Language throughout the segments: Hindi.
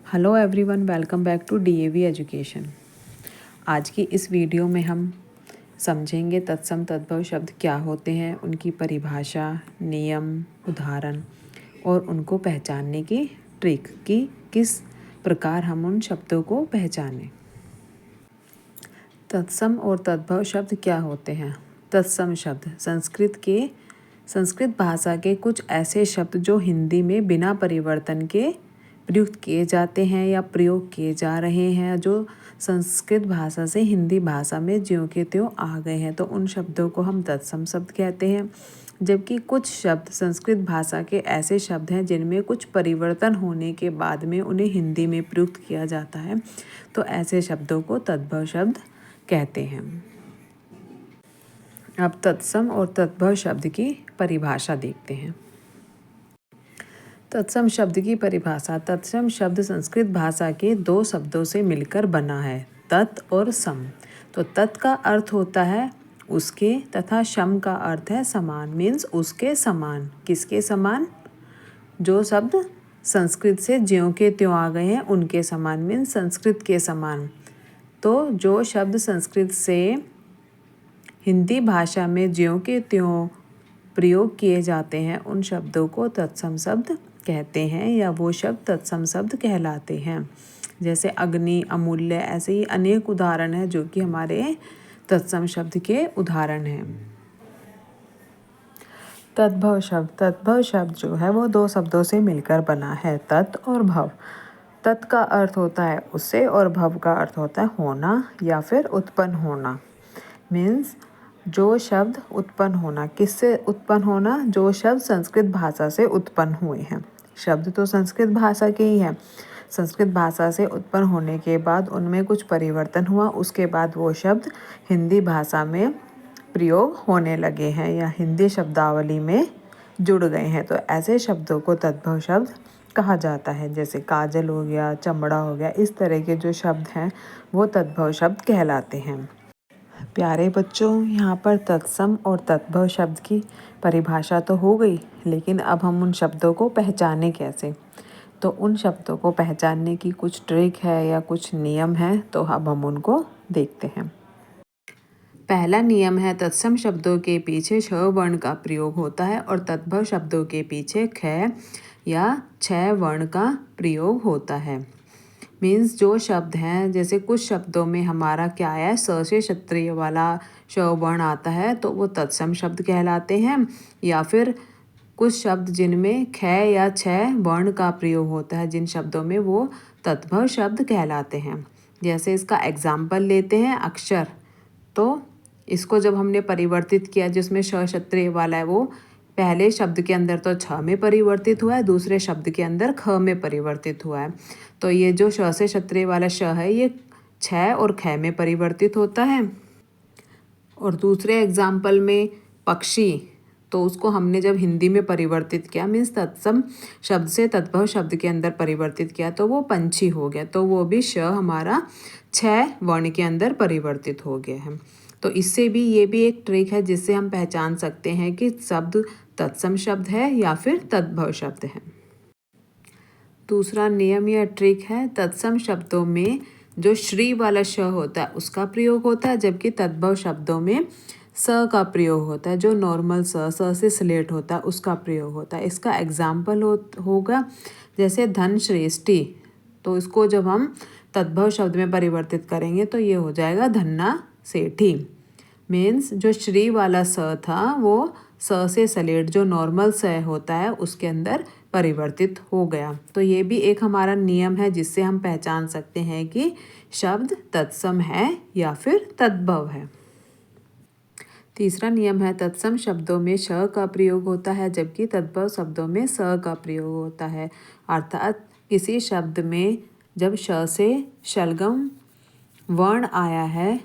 Hello everyone, welcome back to DAV education. आज की इस वीडियो में हम समझेंगे तत्सम तद्भव शब्द क्या होते हैं, उनकी परिभाषा, नियम, उदाहरण और उनको पहचानने की ट्रिक कि किस प्रकार हम उन शब्दों को पहचानें। तत्सम और तद्भव शब्द क्या होते हैं? तत्सम शब्द संस्कृत भाषा के कुछ ऐसे शब्द जो हिंदी में बिना परिवर्तन के प्रयुक्त किए जाते हैं या प्रयोग किए जा रहे हैं, जो संस्कृत भाषा से हिंदी भाषा में ज्यों के त्यों आ गए हैं, तो उन शब्दों को हम तत्सम शब्द कहते हैं। जबकि कुछ शब्द संस्कृत भाषा के ऐसे शब्द हैं जिनमें कुछ परिवर्तन होने के बाद में उन्हें हिंदी में प्रयुक्त किया जाता है, तो ऐसे शब्दों को तद्भव शब्द कहते हैं। अब तत्सम और तद्भव शब्द की परिभाषा देखते हैं। तत्सम शब्द की परिभाषा। तत्सम शब्द संस्कृत भाषा के दो शब्दों से मिलकर बना है, तत् और सम। तो तत् का अर्थ होता है उसके तथा शम का अर्थ है समान, मीन्स उसके समान। किसके समान? जो शब्द संस्कृत से ज्यों के त्यों आ गए हैं उनके समान, मीन्स संस्कृत के समान। तो जो शब्द संस्कृत से हिंदी भाषा में ज्यों के त्यों प्रयोग किए जाते हैं उन शब्दों को तत्सम शब्द कहते हैं, या वो शब्द तत्सम शब्द कहलाते हैं। जैसे अग्नि, अमूल्य, ऐसे ही अनेक उदाहरण हैं जो कि हमारे तत्सम शब्द के उदाहरण हैं। तद्भव शब्द जो है वो दो शब्दों से मिलकर बना है, तत् और भव। तत् का अर्थ होता है उससे और भव का अर्थ होता है होना या फिर उत्पन्न होना। मीन्स जो शब्द उत्पन्न होना, किससे उत्पन्न होना? जो शब्द संस्कृत भाषा से उत्पन्न हुए हैं। शब्द तो संस्कृत भाषा के ही हैं। संस्कृत भाषा से उत्पन्न होने के बाद उनमें कुछ परिवर्तन हुआ, उसके बाद वो शब्द हिंदी भाषा में प्रयोग होने लगे हैं या हिंदी शब्दावली में जुड़ गए हैं, तो ऐसे शब्दों को तद्भव शब्द कहा जाता है। जैसे काजल हो गया, चमड़ा हो गया, इस तरह के जो शब्द हैं वो तद्भव शब्द कहलाते हैं। प्यारे बच्चों, यहाँ पर तत्सम और तद्भव शब्द की परिभाषा तो हो गई, लेकिन अब हम उन शब्दों को पहचाने कैसे? तो उन शब्दों को पहचानने की कुछ ट्रिक है या कुछ नियम है, तो अब हम उनको देखते हैं। पहला नियम है, तत्सम शब्दों के पीछे श वर्ण का प्रयोग होता है और तद्भव शब्दों के पीछे ख या छ वर्ण का प्रयोग होता है। मीन्स जो शब्द हैं, जैसे कुछ शब्दों में हमारा क्या है, स से क्षत्रिय वाला श वर्ण आता है तो वो तत्सम शब्द कहलाते हैं, या फिर कुछ शब्द जिनमें ख या छ वर्ण का प्रयोग होता है, जिन शब्दों में वो तद्भव शब्द कहलाते हैं। जैसे इसका एग्जाम्पल लेते हैं, अक्षर। तो इसको जब हमने परिवर्तित किया, जिसमें श क्षत्रिय वाला है, वो पहले शब्द के अंदर तो छ में परिवर्तित हुआ है, दूसरे शब्द के अंदर ख में परिवर्तित हुआ है। तो ये जो श से क्षत्रिय वाला श है ये छ और ख में परिवर्तित होता है। और दूसरे एग्जाम्पल में पक्षी, तो उसको हमने जब हिंदी में परिवर्तित किया, मीन्स तत्सम शब्द से तद्भव शब्द के अंदर परिवर्तित किया, तो वो पंछी हो गया। तो वो भी श हमारा छ वर्ण के अंदर परिवर्तित हो गया है। तो इससे भी ये भी एक ट्रिक है जिससे हम पहचान सकते हैं कि शब्द तत्सम शब्द है या फिर तद्भव शब्द है। दूसरा नियम या ट्रिक है, तत्सम शब्दों में जो श्री वाला श होता है उसका प्रयोग होता है, जबकि तद्भव शब्दों में स का प्रयोग होता है। जो नॉर्मल स से स्लेट होता है उसका प्रयोग होता है। इसका एग्जाम्पल होगा जैसे धन श्रेष्ठी, तो इसको जब हम तद्भव शब्द में परिवर्तित करेंगे तो ये हो जाएगा धन्ना सेठी। मीन्स जो श्री वाला स था वो स से स्लेट जो नॉर्मल स होता है उसके अंदर परिवर्तित हो गया। तो ये भी एक हमारा नियम है जिससे हम पहचान सकते हैं कि शब्द तत्सम है या फिर तद्भव है। तीसरा नियम है, तत्सम शब्दों में श का प्रयोग होता है जबकि तद्भव शब्दों में स का प्रयोग होता है। अर्थात किसी शब्द में जब श से शलगम वर्ण आया है,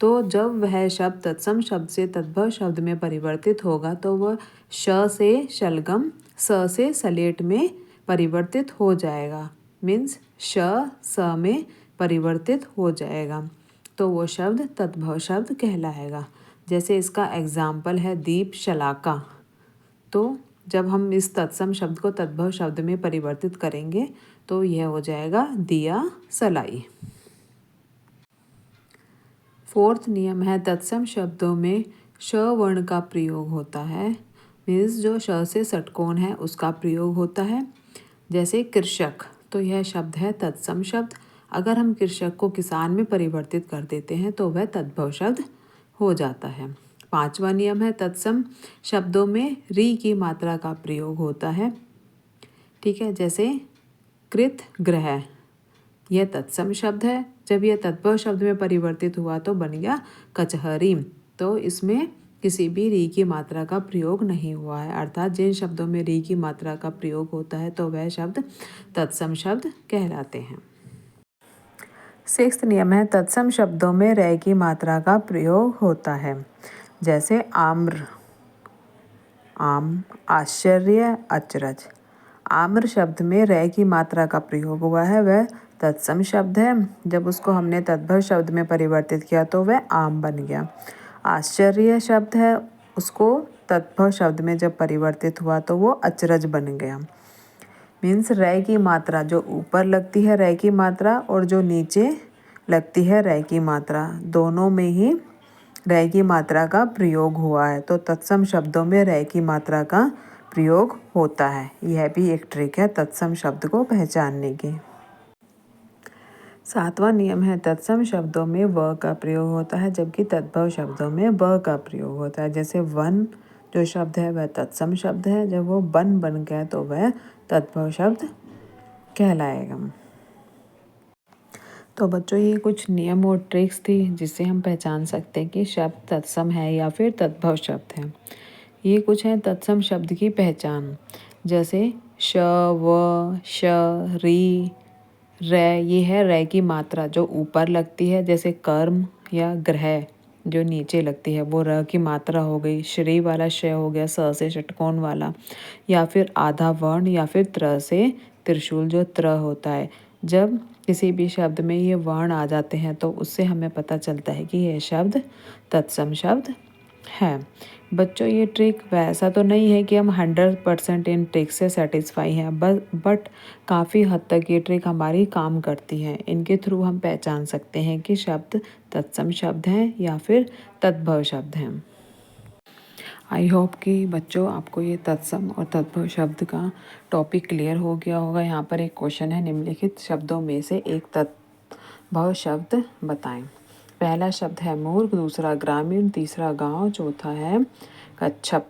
तो जब वह शब्द तत्सम शब्द से तद्भव शब्द में परिवर्तित होगा तो वह श से शलगम स से सलेट में परिवर्तित हो जाएगा। मीन्स श स में परिवर्तित हो जाएगा, तो वो शब्द तद्भव शब्द कहलाएगा। जैसे इसका एग्जाम्पल है दीप शलाका। तो जब हम इस तत्सम शब्द को तद्भव शब्द में परिवर्तित करेंगे तो यह हो जाएगा दिया सलाई। फोर्थ नियम है तत्सम शब्दों में श वर्ण का प्रयोग होता है। मीन्स जो श से षटकोण है उसका प्रयोग होता है। जैसे कृषक, तो यह शब्द है तत्सम शब्द। अगर हम कृषक को किसान में परिवर्तित कर देते हैं तो वह तद्भव शब्द हो जाता है। पांचवा नियम है तत्सम शब्दों में री की मात्रा का प्रयोग होता है। ठीक है, जैसे कृत ग्रह, यह तत्सम शब्द है। जब यह तद्भव शब्द में परिवर्तित हुआ तो बन गया कचहरी। तो इसमें किसी भी री की मात्रा का प्रयोग नहीं हुआ है, अर्थात जिन शब्दों में री की मात्रा का प्रयोग होता है तो वह शब्द तत्सम शब्द कहलाते हैं। सिक्स्थ नियम है तत्सम शब्दों में रै की मात्रा का प्रयोग होता है। जैसे आम्र, आम, आश्चर्य, अचरज। आम्र शब्द में रै की मात्रा का प्रयोग हुआ है, वह तत्सम शब्द है। जब उसको हमने तद्भव शब्द में परिवर्तित किया तो वह आम बन गया। आश्चर्य शब्द है, उसको तद्भव शब्द में जब परिवर्तित हुआ तो वो अचरज बन गया। मीन्स रै की मात्रा जो ऊपर लगती है रै की मात्रा और जो नीचे लगती है रै की मात्रा, दोनों में ही रै की मात्रा का प्रयोग हुआ है, तो तत्सम शब्दों में रै की मात्रा का प्रयोग होता है। यह भी एक ट्रिक है तत्सम शब्द को पहचानने की। सातवां नियम है तत्सम शब्दों में व का प्रयोग होता है जबकि तद्भव शब्दों में ब का प्रयोग होता है। जैसे वन जो शब्द है वह तत्सम शब्द है, जब वो बन बन गया तो वह तद्भव शब्द कहलाएगा। तो बच्चों ये कुछ नियम और ट्रिक्स थी जिससे हम पहचान सकते हैं कि शब्द तत्सम है या फिर तद्भव शब्द है। ये कुछ है तत्सम शब्द की पहचान, जैसे श, व, श, री, रै। ये है रै की मात्रा जो ऊपर लगती है, जैसे कर्म या ग्रह जो नीचे लगती है वो र की मात्रा हो गई। श्री वाला श हो गया स से षटकोण वाला, या फिर आधा वर्ण या फिर त्र से त्रिशूल जो त्र होता है। जब किसी भी शब्द में ये वर्ण आ जाते हैं तो उससे हमें पता चलता है कि यह शब्द तत्सम शब्द है। बच्चों ये ट्रिक वैसा तो नहीं है कि हम 100% इन ट्रिक से सेटिस्फाई हैं, बट काफ़ी हद तक ये ट्रिक हमारी काम करती है। इनके थ्रू हम पहचान सकते हैं कि शब्द तत्सम शब्द हैं या फिर तद्भव शब्द हैं। आई होप कि बच्चों आपको ये तत्सम और तद्भव शब्द का टॉपिक क्लियर हो गया होगा। यहाँ पर एक क्वेश्चन है, निम्नलिखित शब्दों में से एक तद्भव शब्द बताएं। पहला शब्द है मूर्ख, दूसरा ग्रामीण, तीसरा गांव, चौथा है कच्छप।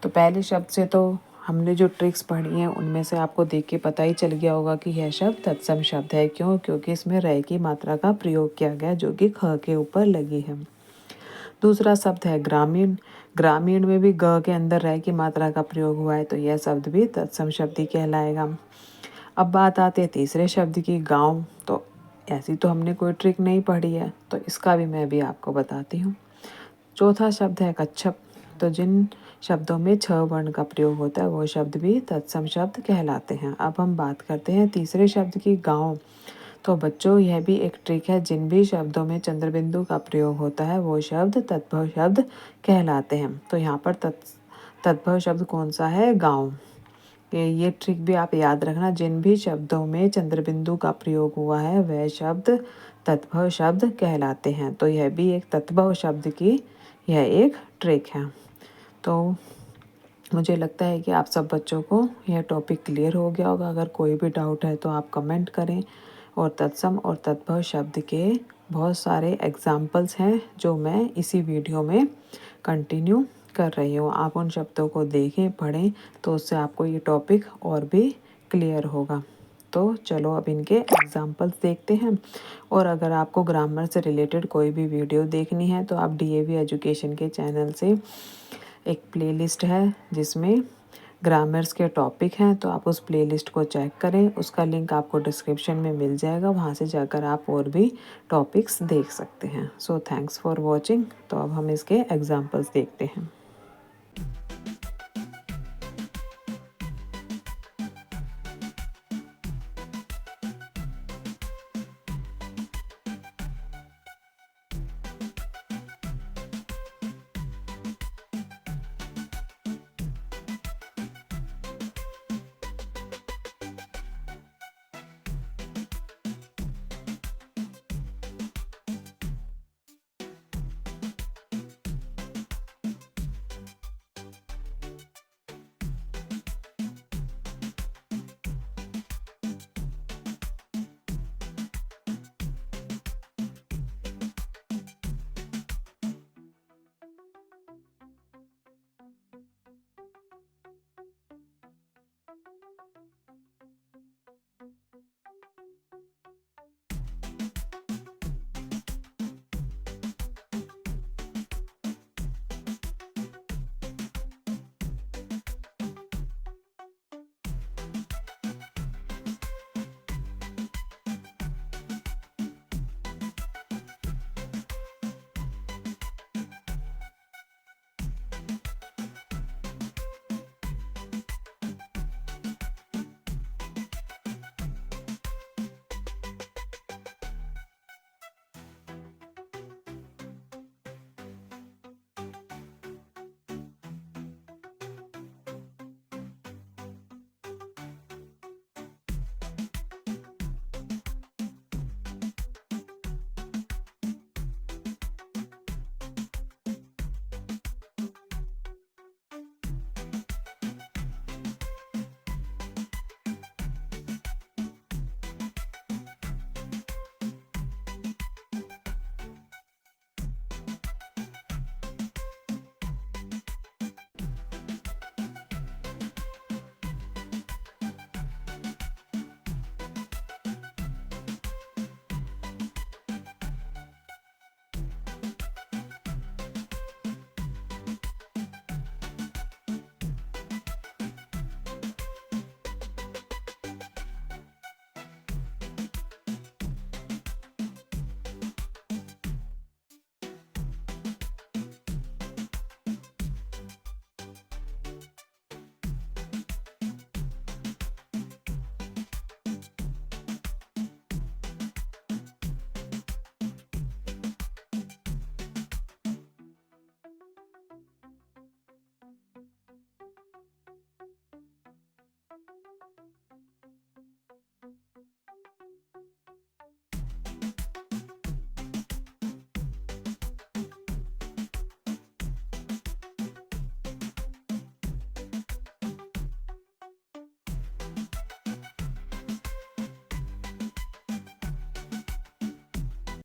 तो पहले शब्द से तो हमने जो ट्रिक्स पढ़ी हैं उनमें से आपको देख के पता ही चल गया होगा कि यह शब्द तत्सम शब्द है। क्यों? क्योंकि इसमें रै की मात्रा का प्रयोग किया गया जो कि ख के ऊपर लगी है। दूसरा शब्द है ग्रामीण। ग्रामीण में भी ग के अंदर रै की मात्रा का प्रयोग हुआ है, तो यह शब्द भी तत्सम शब्द ही कहलाएगा। अब बात आती है तीसरे शब्द की, गांव। तो ऐसी तो हमने कोई ट्रिक नहीं पढ़ी है, तो इसका भी मैं भी आपको बताती हूँ। चौथा शब्द है कच्छप। तो जिन शब्दों में छ वर्ण का प्रयोग होता है वो शब्द भी तत्सम शब्द कहलाते हैं। अब हम बात करते हैं तीसरे शब्द की, गांव। तो बच्चों यह भी एक ट्रिक है, जिन भी शब्दों में चंद्रबिंदु का प्रयोग होता है वो शब्द तद्भव शब्द कहलाते हैं। तो यहाँ पर तद्भव शब्द कौन सा है? गांव। ये ट्रिक भी आप याद रखना, जिन भी शब्दों में चंद्रबिंदु का प्रयोग हुआ है वह शब्द तद्भव शब्द कहलाते हैं। तो यह भी एक तद्भव शब्द की यह एक ट्रिक है। तो मुझे लगता है कि आप सब बच्चों को यह टॉपिक क्लियर हो गया होगा। अगर कोई भी डाउट है तो आप कमेंट करें। और तत्सम और तद्भव शब्द के बहुत सारे एग्जाम्पल्स हैं जो मैं इसी वीडियो में कंटिन्यू कर रही हूँ। आप उन शब्दों को देखें, पढ़ें, तो उससे आपको ये टॉपिक और भी क्लियर होगा। तो चलो अब इनके एग्जाम्पल्स देखते हैं। और अगर आपको ग्रामर से रिलेटेड कोई भी वीडियो देखनी है तो आप DAV एजुकेशन के चैनल से एक प्लेलिस्ट है जिसमें ग्रामर्स के टॉपिक हैं, तो आप उस प्लेलिस्ट को चेक करें। उसका लिंक आपको डिस्क्रिप्शन में मिल जाएगा, वहाँ से जाकर आप और भी टॉपिक्स देख सकते हैं। So thanks for watching. तो अब हम इसके एग्जाम्पल्स देखते हैं।